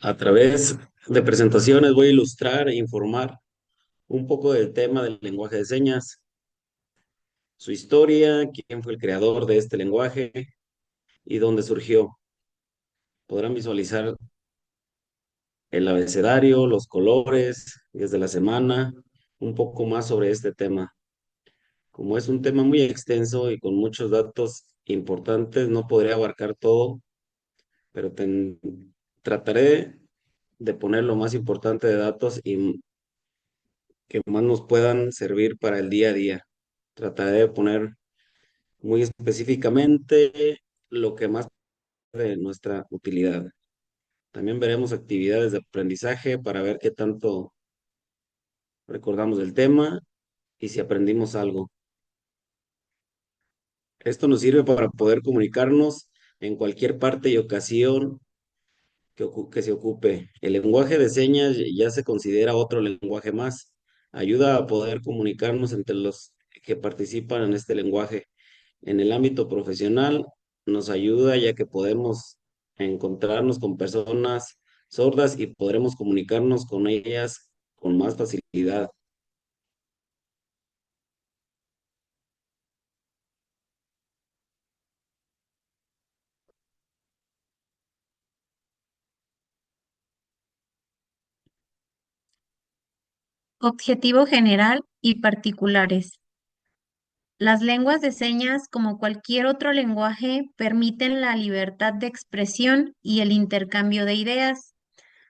A través de presentaciones voy a ilustrar e informar un poco del tema del lenguaje de señas, su historia, quién fue el creador de este lenguaje y dónde surgió. Podrán visualizar el abecedario, los colores, días de la semana, un poco más sobre este tema. Como es un tema muy extenso y con muchos datos importantes, no podré abarcar todo, pero trataré de poner lo más importante de datos y que más nos puedan servir para el día a día. Trataré de poner muy específicamente lo que más de nuestra utilidad. También veremos actividades de aprendizaje para ver qué tanto recordamos del tema y si aprendimos algo. Esto nos sirve para poder comunicarnos en cualquier parte y ocasión que se ocupe. El lenguaje de señas ya se considera otro lenguaje más. Ayuda a poder comunicarnos entre los que participan en este lenguaje. En el ámbito profesional nos ayuda ya que podemos encontrarnos con personas sordas y podremos comunicarnos con ellas con más facilidad. Objetivo general y particulares. Las lenguas de señas, como cualquier otro lenguaje, permiten la libertad de expresión y el intercambio de ideas.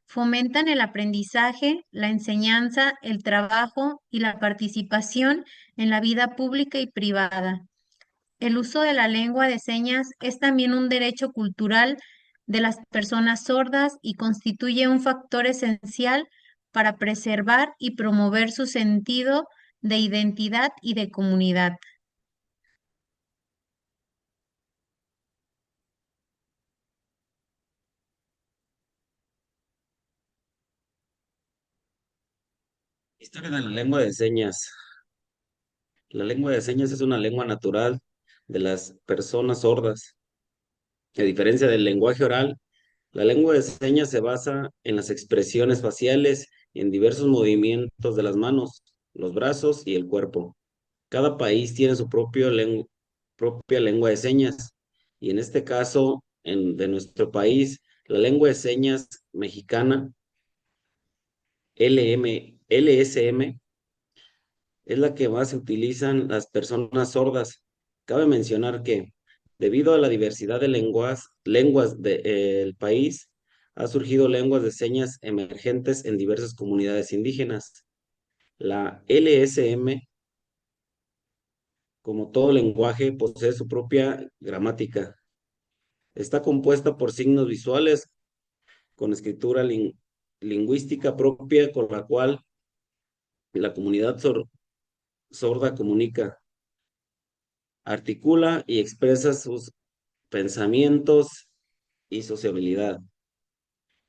Fomentan el aprendizaje, la enseñanza, el trabajo y la participación en la vida pública y privada. El uso de la lengua de señas es también un derecho cultural de las personas sordas y constituye un factor esencial para preservar y promover su sentido de identidad y de comunidad. Historia de la lengua de señas. La lengua de señas es una lengua natural de las personas sordas. A diferencia del lenguaje oral, la lengua de señas se basa en las expresiones faciales y en diversos movimientos de las manos, los brazos y el cuerpo. Cada país tiene su propia lengua de señas y en este caso, de nuestro país, la lengua de señas mexicana, LSM, es la que más se utilizan las personas sordas. Cabe mencionar que, debido a la diversidad de lenguas del país, ha surgido lenguas de señas emergentes en diversas comunidades indígenas. La LSM, como todo lenguaje, posee su propia gramática. Está compuesta por signos visuales con escritura lingüística propia con la cual la comunidad sorda comunica, articula y expresa sus pensamientos y sociabilidad,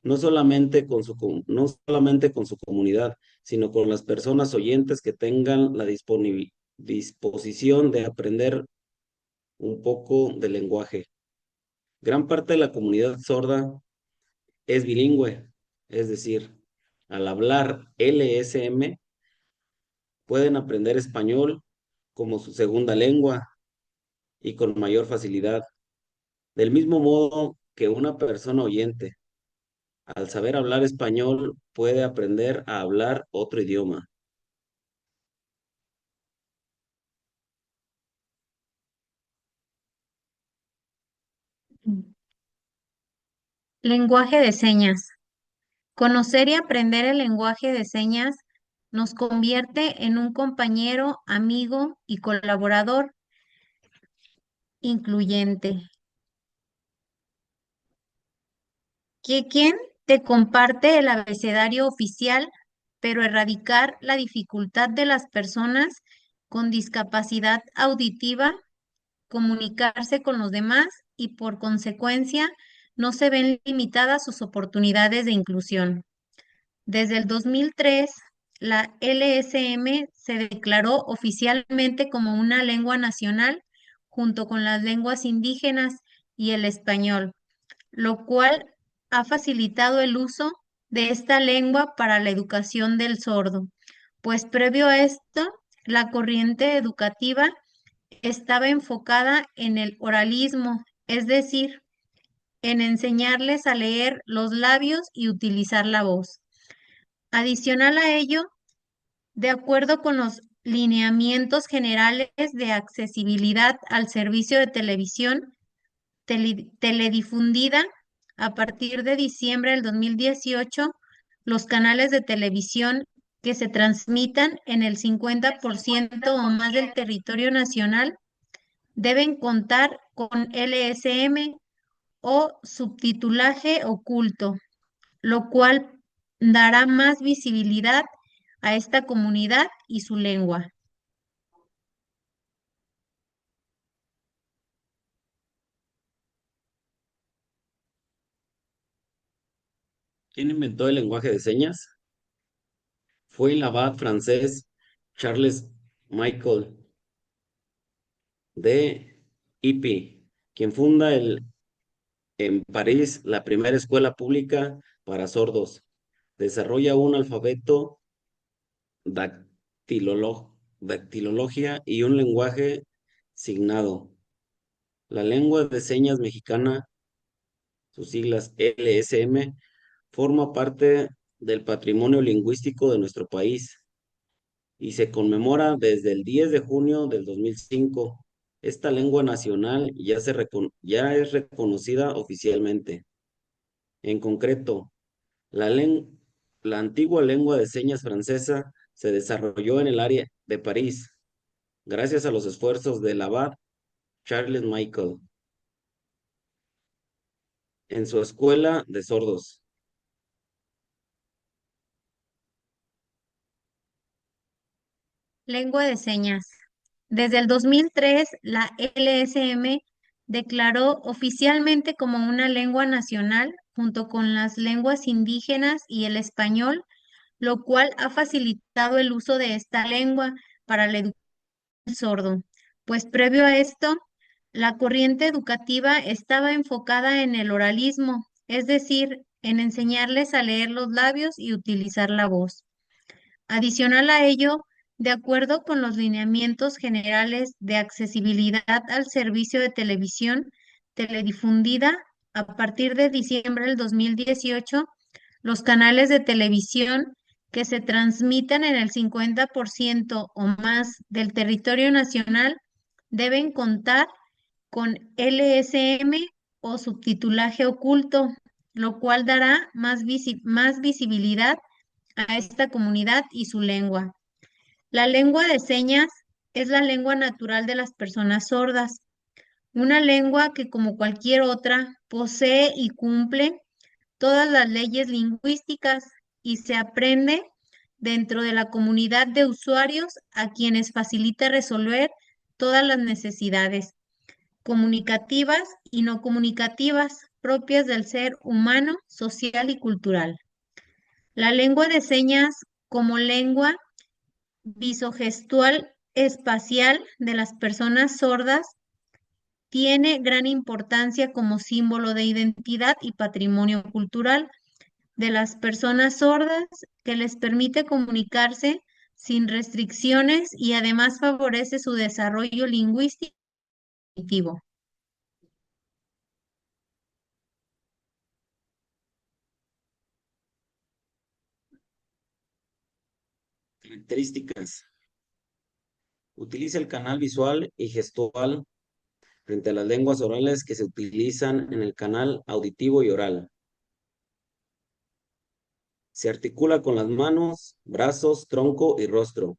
no solamente con su comunidad, sino con las personas oyentes que tengan la disposición de aprender un poco del lenguaje. Gran parte de la comunidad sorda es bilingüe, es decir, al hablar LSM pueden aprender español como su segunda lengua y con mayor facilidad, del mismo modo que una persona oyente al saber hablar español, puede aprender a hablar otro idioma. Lenguaje de señas. Conocer y aprender el lenguaje de señas nos convierte en un compañero, amigo y colaborador incluyente. ¿Quién te comparte el abecedario oficial, pero erradicar la dificultad de las personas con discapacidad auditiva, comunicarse con los demás y por consecuencia no se ven limitadas sus oportunidades de inclusión? Desde el 2003, la LSM se declaró oficialmente como una lengua nacional junto con las lenguas indígenas y el español, lo cual ha facilitado el uso de esta lengua para la educación del sordo, pues previo a esto, la corriente educativa estaba enfocada en el oralismo, es decir, en enseñarles a leer los labios y utilizar la voz. Adicional a ello, de acuerdo con los lineamientos generales de accesibilidad al servicio de televisión teledifundida, a partir de diciembre del 2018, los canales de televisión que se transmitan en el 50% o más del territorio nacional deben contar con LSM o subtitulaje oculto, lo cual dará más visibilidad a esta comunidad y su lengua. ¿Quién inventó el lenguaje de señas? Fue el abad francés Charles Michael de Hippie, quien funda en París la primera escuela pública para sordos. Desarrolla un alfabeto, dactilología y un lenguaje signado. La lengua de señas mexicana, sus siglas LSM, forma parte del patrimonio lingüístico de nuestro país y se conmemora desde el 10 de junio del 2005. Esta lengua nacional ya es reconocida oficialmente. En concreto, la, len- la antigua lengua de señas francesa se desarrolló en el área de París, gracias a los esfuerzos del abad Charles Michael en su escuela de sordos. Lengua de señas. Desde el 2003, la LSM declaró oficialmente como una lengua nacional junto con las lenguas indígenas y el español, lo cual ha facilitado el uso de esta lengua para la educación del sordo, pues previo a esto, la corriente educativa estaba enfocada en el oralismo, es decir, en enseñarles a leer los labios y utilizar la voz. Adicional a ello, de acuerdo con los lineamientos generales de accesibilidad al servicio de televisión teledifundida, a partir de diciembre del 2018, los canales de televisión que se transmitan en el 50% o más del territorio nacional deben contar con LSM o subtitulaje oculto, lo cual dará más visibilidad a esta comunidad y su lengua. La lengua de señas es la lengua natural de las personas sordas, una lengua que como cualquier otra posee y cumple todas las leyes lingüísticas y se aprende dentro de la comunidad de usuarios a quienes facilita resolver todas las necesidades comunicativas y no comunicativas propias del ser humano, social y cultural. La lengua de señas como lengua visogestual espacial de las personas sordas tiene gran importancia como símbolo de identidad y patrimonio cultural de las personas sordas que les permite comunicarse sin restricciones y además favorece su desarrollo lingüístico y cognitivo. Características. Utiliza el canal visual y gestual frente a las lenguas orales que se utilizan en el canal auditivo y oral. Se articula con las manos, brazos, tronco y rostro.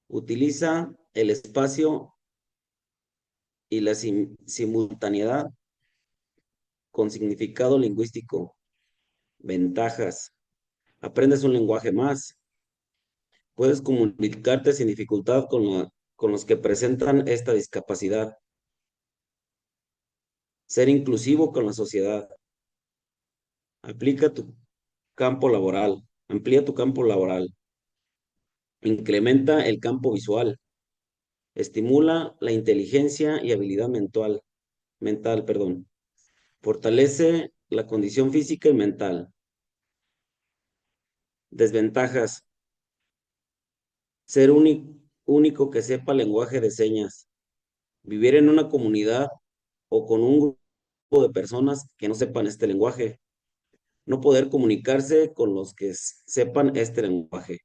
Utiliza el espacio y la simultaneidad con significado lingüístico. Ventajas. Aprendes un lenguaje más. Puedes comunicarte sin dificultad con los que presentan esta discapacidad. Ser inclusivo con la sociedad. Aplica tu campo laboral. Amplía tu campo laboral. Incrementa el campo visual. Estimula la inteligencia y habilidad mental, perdón. Fortalece la condición física y mental. Desventajas, ser único que sepa lenguaje de señas, vivir en una comunidad o con un grupo de personas que no sepan este lenguaje, no poder comunicarse con los que sepan este lenguaje.